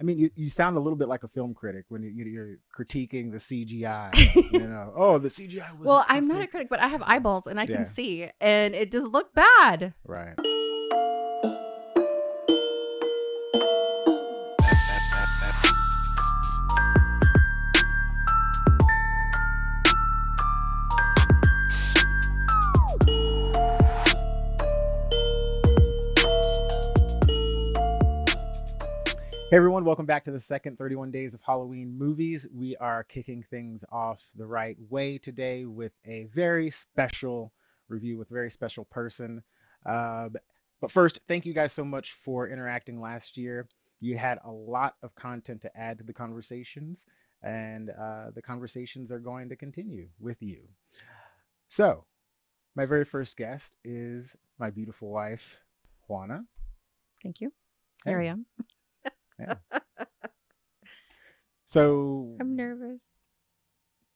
I mean, you sound a little bit like a film critic when you're critiquing the CGI. Oh, the CGI was Well, I'm not a critic, but I have eyeballs and I can see, and it does look bad. Right. Hey everyone, welcome back to the second 31 Days of Halloween movies. We are kicking things off the right way today with a very special review with a very special person. But first, thank you guys so much for interacting last year. You had a lot of content to add to the conversations, and the conversations are going to continue with you. So, my very first guest is my beautiful wife, Juana. Thank you. Here I am. Yeah. So I'm nervous.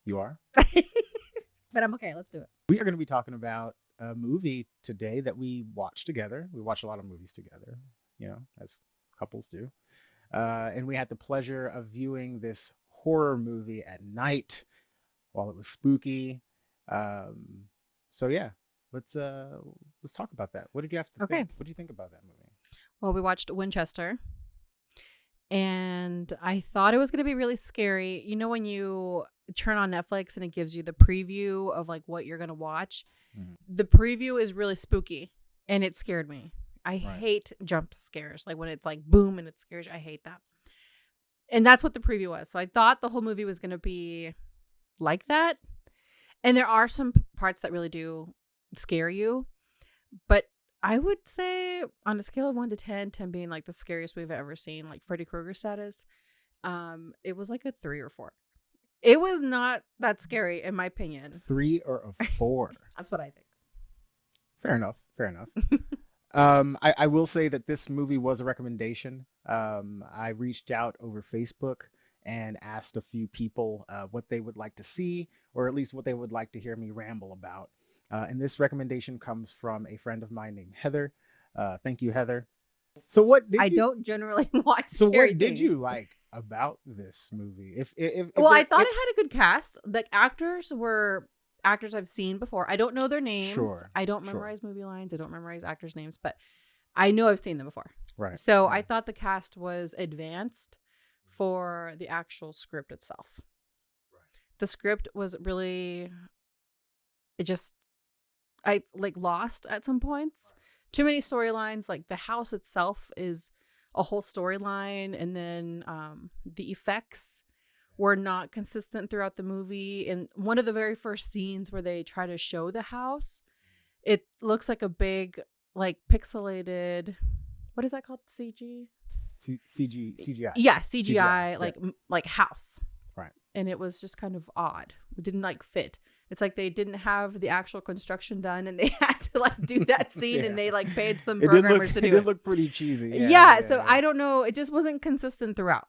You are? But I'm okay. Let's do it. We are going to be talking about a movie today that we watched together. We watch a lot of movies together, as couples do. And we had the pleasure of viewing this horror movie at night while it was spooky. So yeah, let's talk about that. What did you have to think? What did you think about that movie? Well, we watched Winchester. And I thought it was going to be really scary. You know, when you turn on Netflix and it gives you the preview of like what you're going to watch, the preview is really spooky and it scared me. I hate jump scares. Like when it's like boom and it scares you. I hate that. And that's what the preview was. So I thought the whole movie was going to be like that. And there are some parts that really do scare you. But I would say on a scale of 1 to 10, 10 being like the scariest we've ever seen, like Freddy Krueger status, it was like a 3 or 4. It was not that scary, in my opinion. 3 or a 4. That's what I think. Fair enough. I will say that this movie was a recommendation. I reached out over Facebook and asked a few people what they would like to see, or at least what they would like to hear me ramble about. And this recommendation comes from a friend of mine named Heather. Thank you, Heather. So what did I don't generally watch So scary what did things. you like about this movie? If I thought it had a good cast. The actors were actors I've seen before. I don't know their names. Sure, I don't memorize movie lines. I don't memorize actors' names, but I know I've seen them before. Right. So I thought the cast was advanced for the actual script itself. Right. The script was really, I like lost at some points. Too many storylines. Like the house itself is a whole storyline, and then the effects were not consistent throughout the movie. And one of the very first scenes where they try to show the house, it looks like a big, like pixelated. What is that called? CGI. Yeah, CGI. Like house. Right. And it was just kind of odd. It didn't like fit. It's like they didn't have the actual construction done, and they had to like do that scene, and they like paid some programmers to do it. It did look pretty cheesy. Yeah. I don't know. It just wasn't consistent throughout.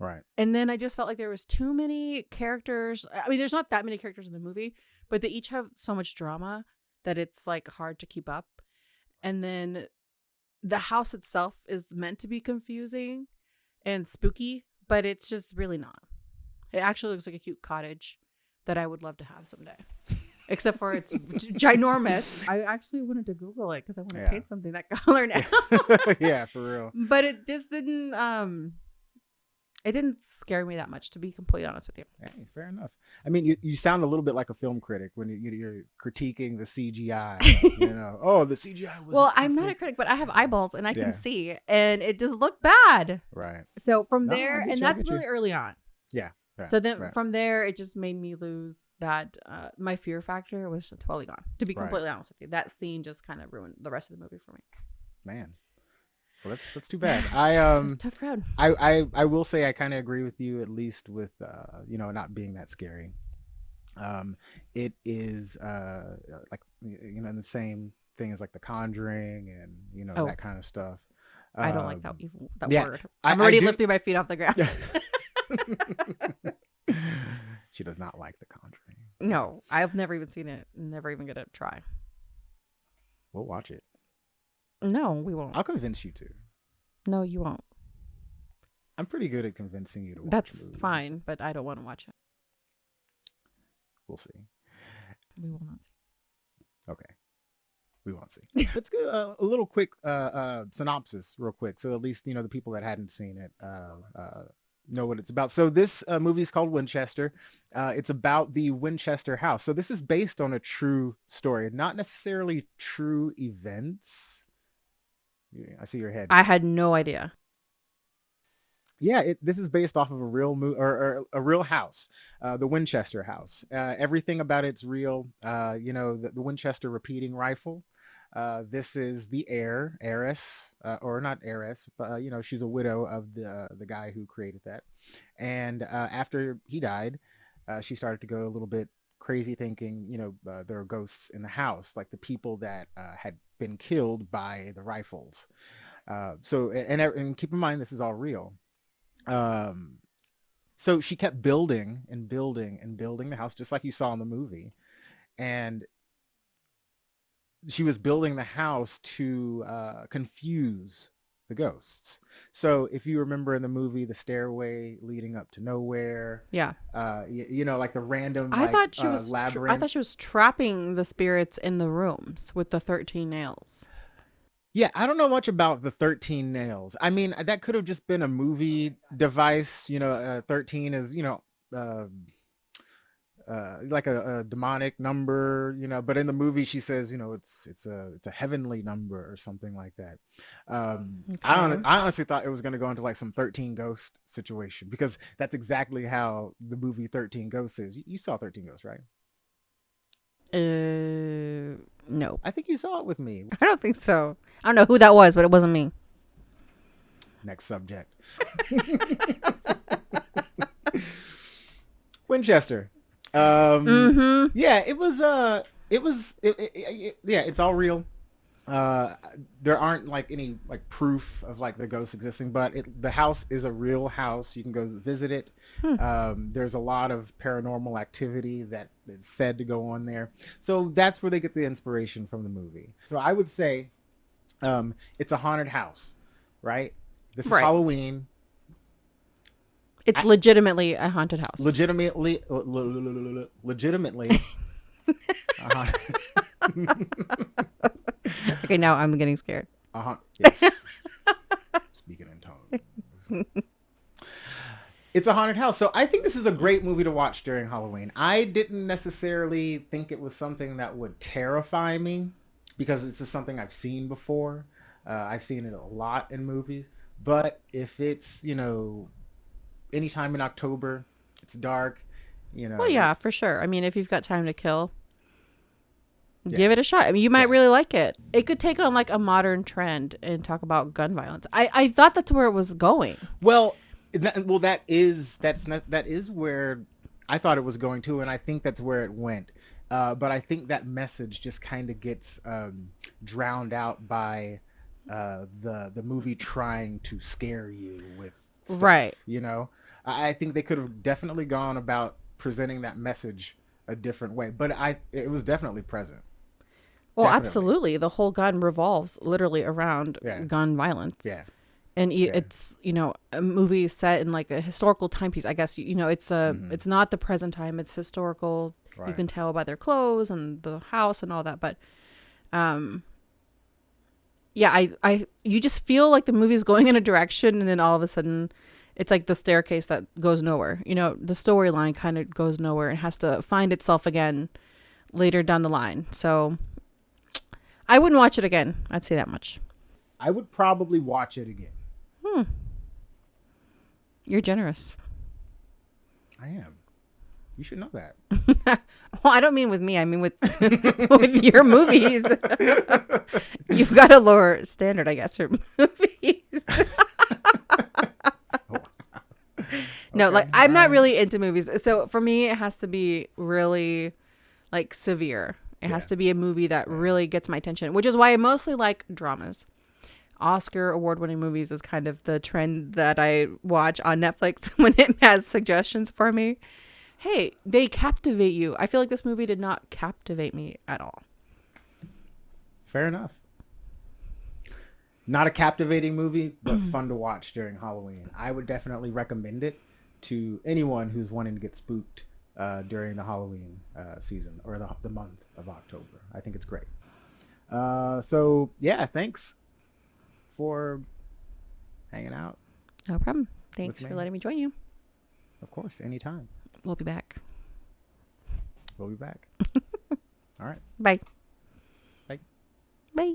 Right. And then I just felt like there was too many characters. I mean, there's not that many characters in the movie, but they each have so much drama that it's like hard to keep up. And then the house itself is meant to be confusing and spooky, but it's just really not. It actually looks like a cute cottage that I would love to have someday. Except for it's ginormous. I actually wanted to Google it because I want to paint something that color now. Yeah, for real. But it just didn't it didn't scare me that much, to be completely honest with you. Hey, fair enough. I mean, you sound a little bit like a film critic when you're critiquing the CGI. Oh, the CGI was. Well, I'm not a critic, but I have eyeballs and I can see, and it just looked bad. Right. So from there, and that's really early on. Yeah. So then from there, it just made me lose that. My fear factor was totally gone, to be completely honest with you. That scene just kind of ruined the rest of the movie for me. Man. Well, that's too bad. It's a tough crowd. I will say I kind of agree with you, at least with not being that scary. It is like the same thing as like The Conjuring and that kind of stuff. I don't like that word. I'm already lifting my feet off the ground. She does not like The Conjuring. No, I've never even seen it. Never even gonna try. We'll watch it. No, we won't. I'll convince you to. No, you won't. I'm pretty good at convincing you to watch That's movies. fine, but I don't want to watch it. We'll see. We will not see. Okay. We won't see. Let's go a little quick synopsis real quick. So at least, the people that hadn't seen it know what it's about. So this movie is called Winchester. It's about the Winchester house. So this is based on a true story, not necessarily true events. Yeah, I see your head. I had no idea. Yeah, this is based off of a real or a real house, the Winchester house. Everything about it's real. The Winchester repeating rifle. This is the heiress, or not heiress, but she's a widow of the guy who created that. And after he died, she started to go a little bit crazy, thinking there are ghosts in the house, like the people that had been killed by the rifles. And keep in mind, this is all real. So she kept building and building and building the house, just like you saw in the movie. And she was building the house to confuse the ghosts. So if you remember in the movie, the stairway leading up to nowhere. Yeah. Like the random I thought she was labyrinth. I thought she was trapping the spirits in the rooms with the 13 nails. Yeah, I don't know much about the 13 nails. I mean, that could have just been a movie device. 13 is, like a demonic number, but in the movie she says, it's a heavenly number or something like that. Okay. I honestly thought it was going to go into like some 13 ghost situation, because that's exactly how the movie 13 Ghosts is. You saw 13 Ghosts, right? No. I think you saw it with me. I don't think so. I don't know who that was, but it wasn't me. Next subject. Winchester. Yeah, it's all real. There aren't like any like proof of like the ghosts existing, but the house is a real house. You can go visit it. There's a lot of paranormal activity that is said to go on there. So that's where they get the inspiration from the movie. So I would say it's a haunted house, right? This is Halloween. It's legitimately a haunted house. Legitimately. Okay, now I'm getting scared. Yes. Speaking in tongues. It's a haunted house. So I think this is a great movie to watch during Halloween. I didn't necessarily think it was something that would terrify me, because it's just something I've seen before. I've seen it a lot in movies. But if it's, anytime in October, it's dark, Well, yeah, for sure. I mean, if you've got time to kill, give it a shot. I mean, you might really like it. It could take on like a modern trend and talk about gun violence. I thought that's where it was going. Well, that is where I thought it was going to, and I think that's where it went. But I think that message just kind of gets drowned out by the movie trying to scare you with stuff, right. I think they could have definitely gone about presenting that message a different way, but it was definitely present. Well, definitely. Absolutely. The whole gun revolves literally around gun violence. Yeah. And it's, a movie set in like a historical timepiece. I guess, it's not the present time. It's historical. Right. You can tell by their clothes and the house and all that. But, you just feel like the movie's going in a direction, and then all of a sudden it's like the staircase that goes nowhere. The storyline kind of goes nowhere and has to find itself again later down the line. So I wouldn't watch it again. I'd say that much. I would probably watch it again. You're generous. I am. You should know that. Well, I don't mean with me. I mean with with your movies. You've got a lower standard, I guess, for movies. No, like I'm not really into movies. So for me, it has to be really like severe. It has to be a movie that really gets my attention, which is why I mostly like dramas. Oscar award-winning movies is kind of the trend that I watch on Netflix when it has suggestions for me. Hey, they captivate you. I feel like this movie did not captivate me at all. Fair enough. Not a captivating movie, but fun to watch during Halloween. I would definitely recommend it to anyone who's wanting to get spooked during the Halloween season or the month of October. I think it's great. So yeah, thanks for hanging out. No problem. Thanks for letting me join you. Of course, anytime. We'll be back. We'll be back. All right. Bye. Bye. Bye.